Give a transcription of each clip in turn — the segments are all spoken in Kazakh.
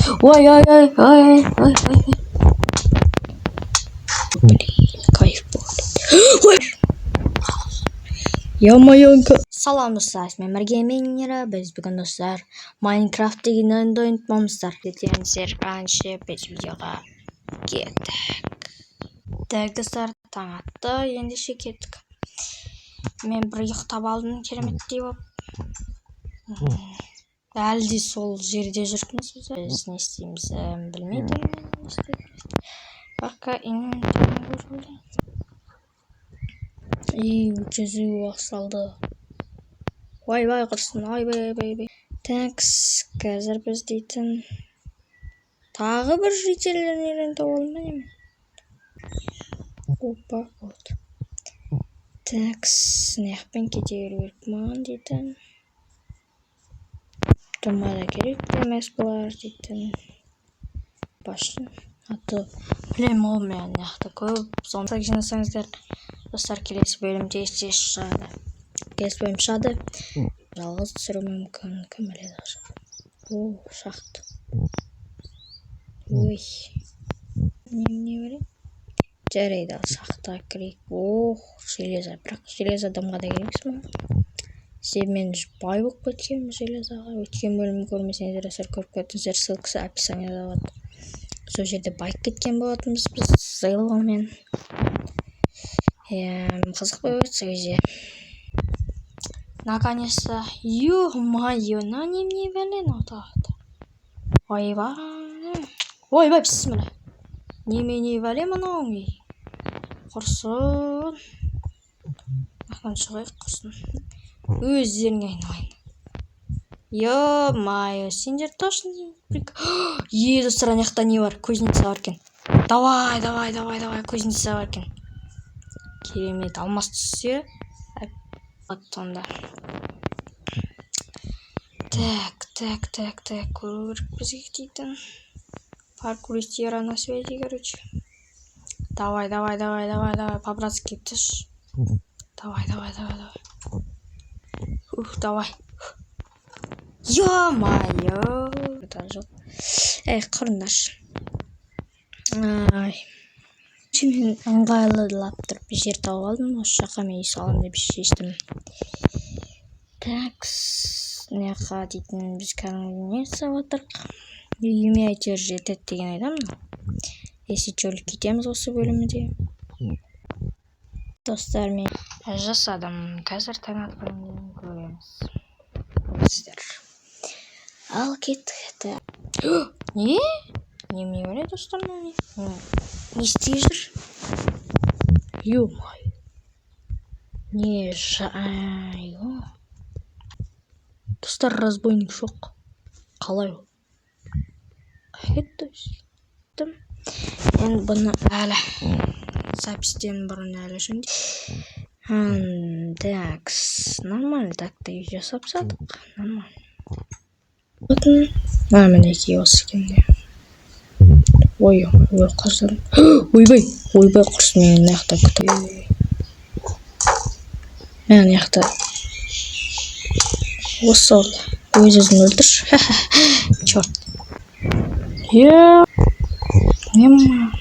Ой, ой, ой, ой, ой, ой. Блин, кайф болды. Ой. Ямайонка. Салам достар, мен Маргейминера. Біз бүгін достар Майнкрафт деген ойынды ойнатамыздар. Кетеміздер әнше біз видеоға кеттік. Так достар, таң атты, ендеше кеттік. Мен бір ұйықтап алдым кереметтей болып. Әлі де сол жерде жүрміз біз не істейміз білмеймін. Пока инвентарь. Жүзу басталды. Ойбай құрсын, ойбай. Такс, қазір біз дейтін тағы бір жителерден тауылды ма немен? Опа, болды. Такс, неқпен кете беріп маған дейтін. Думада керек емес бұлар дейтін. Башын. Аты білем ол мен неқті көп. Сонда жинасаңыздар. Достар, келесі бөлімде тез шығады. Келесі бөлім шығады. Жалғыз түсіру мүмкін. Кім біледі ақша. О, шақты. Ой. Не берем? Жарайды ал шақты керек. Ох, железа. Бірақ железа адамға да керексіз ма? Мен бай болып кеткенмін железаға. Өткен бөлім көрмесеңіздер, көріп кеттіңіздер, ссылкасы описанияда болады. Сол жерде байып кеткен болатынбыз біз зайлаумен. Қызық болып өтсе көзе. Наконец-то. Ё-моё, на не вален отақты. Ойбай, бісмілі. Не вален мұнауың. Құрсын. Мақтан шығайық құрсын. Өздеріңе айналайын. Ё-моё, сендер точно достар, анаяқта не бар? Кузница бар екен. Давай, кузница бар екен. Керемет, алмас түссе. Сонда. Так, көру керек бізге дейтін. Паркуристер на свете, короче. Давай, по-братски тыш. Давай. Давай. Ё-моё. Құрындаш. Мен ыңғайлылап тұрып жер тауып алдым. Осы жаққа мен үй салам деп шештім. Такс. Неқа дейтін біз кәдімгі не саватырық. Үйіме әйтеуір жетеді деген айдамын. Если чөлік кетеміз осы бөлімде. Достар, мен жасадым. Қазір таң атқанын көреміз. Сіздер. Ал кеттік. Не? Не бар достар? Не істей жүр? Ё-моё. Не жайы. Достар, разбойник жоқ. Қалай ол? Әйттім. Енді бұны әлі запистен бұрын әлі жөнде. Такс. Нормально так-то үй жасап садық. Нормально. Мінеки осы кенде. Ой, құрсын. Ойбай құрсын. Мен наяқта күтіп. Мен наяқта. Осы ол. Өз-өзін өлтірші. Чорт. Нема.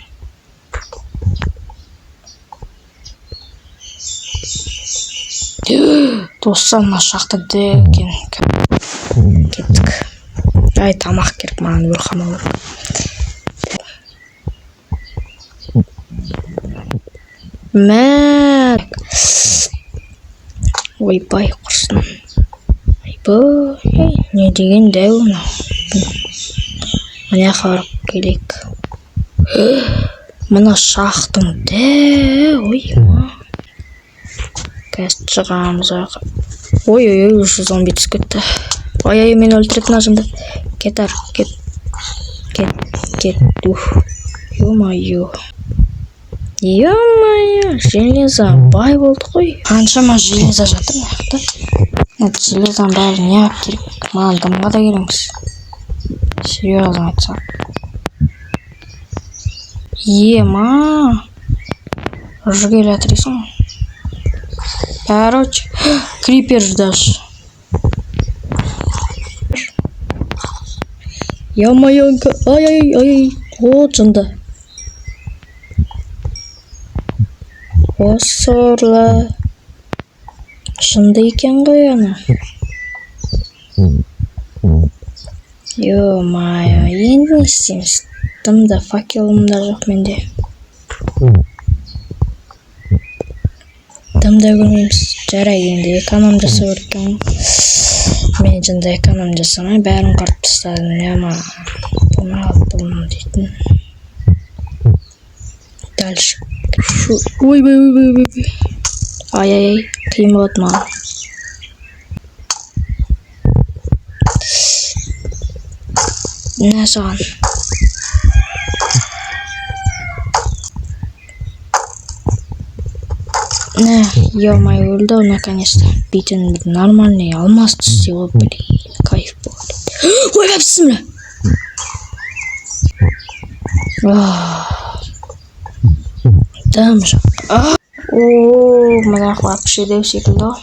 Достар, машақты дәукен. Кеттік. Ай, тамақ керек маған өлқамалы. Мәк. Ойбай құрсын. Ойбай. Не деген дәу мұна. Мына қарып келек. Мына шақтың дәу. Ойма. Қазір шығамыз аға. Ой, уже зомби түсіп кетті. Ой, мен өлтіретін ажымды. Кет. Ё-моё. Железа бай болды қой. Қаншама железа жатыр маяқта. Железаның бәрі не ап керек? Маған дымға да кереміз. Серьезно айтсам. Ема. Жүгел әтіресің. Короче, крипер ждаш. Ямайонка. Ай. О, жынды. О, сорлы. Жынды екен ғой ана. Ё-майо, енді не істейміз? Дымда факелым да жоқ менде. Дымда көрмейміз. Жарай, енді эконом жасау керек екен. Мен жында эконом жасамай бәрін қарып тастадым. Яма бұны дейтін. Дальше. Ой. Ай. Қиын болады маған. Не саған? Не, ё-моё, өлді наконец-то. Битін нормальный алмаз түссе ғой, блин, кайф болды. Ой, бәпсімлі! Дым жоқ. Мына вообще деу секілді ғой.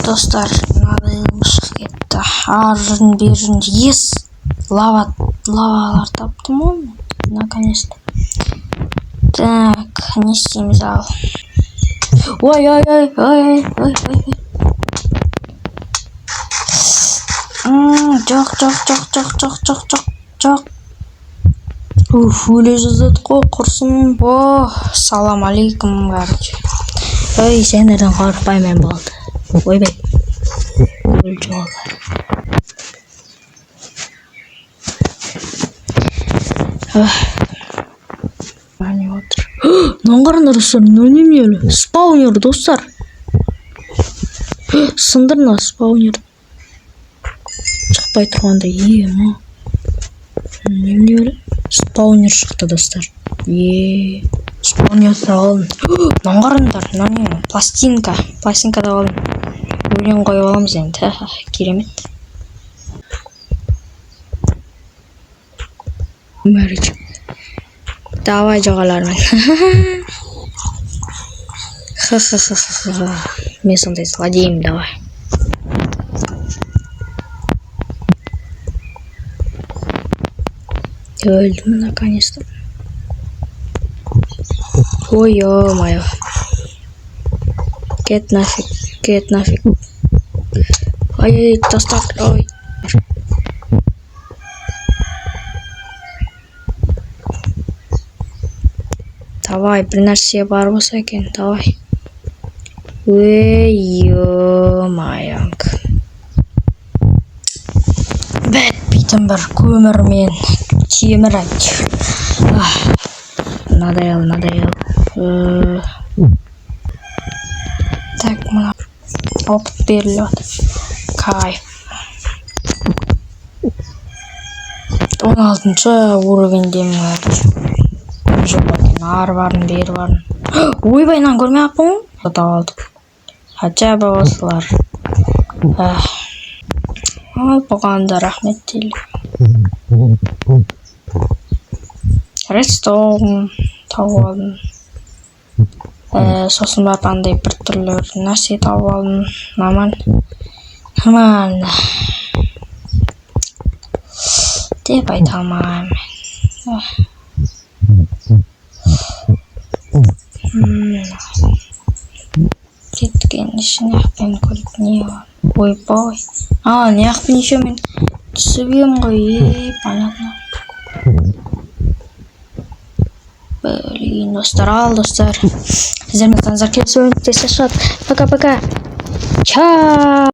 Достар, мынадайым шығып кетті. Аржын бержін. Ес! Лавалар таптым ғой, наконец-то. Так, не істейміз ал. Ой. Жоқ. Өле жаздадық қой, құрсын. Салам алейкум, короче. Ой, сендерден қорықпаймен болды. Ойбай. Өл жоғалар. Не отыр. Наңғарындар достар, неменелі? Спаунер, достар. Сындырна спаунер. Шықпай тұрғанда, ема. Неменелі? Спаунер шықты, достар. Спаунер да алын. Наңғарындар, пластинка. Пластинка да алын. Өлең қойып аламыз енді. Керемет. Мәріч. Давай жоғалармен. Мен сондай злодеймін, давай. Өлдім, наконец-то. Ой, ё-моё. Кет нафиг. Ай, достар, ой. Давай, бір нәрсе бар болса екен, давай. Ой, ё-майонг. Бітпейтін бір көмір мен темір әйтеуір. Надоел. Так, мына опыт беріледі. Кайф. 16-шы уровендемін. Ары барын, бері барын. Ойбайнан көрмей ақпын ғой? Құтап алдық. Хачабы осылар. Ал бұғанда рахмет дейлі. Редстоун тауып алдым. Сосын барып андай бір түрлі нәрсе тауып алдым. Нормально. Деп айта алмаймын. Кеткен ішін яқпен көріп не бар? Ойбай. Не яқпен еще мен түсіп ем ғой. Понятно. Блин, достар. Сіздермен танызар келесі өнікте шашады. Пока-пока. Чао.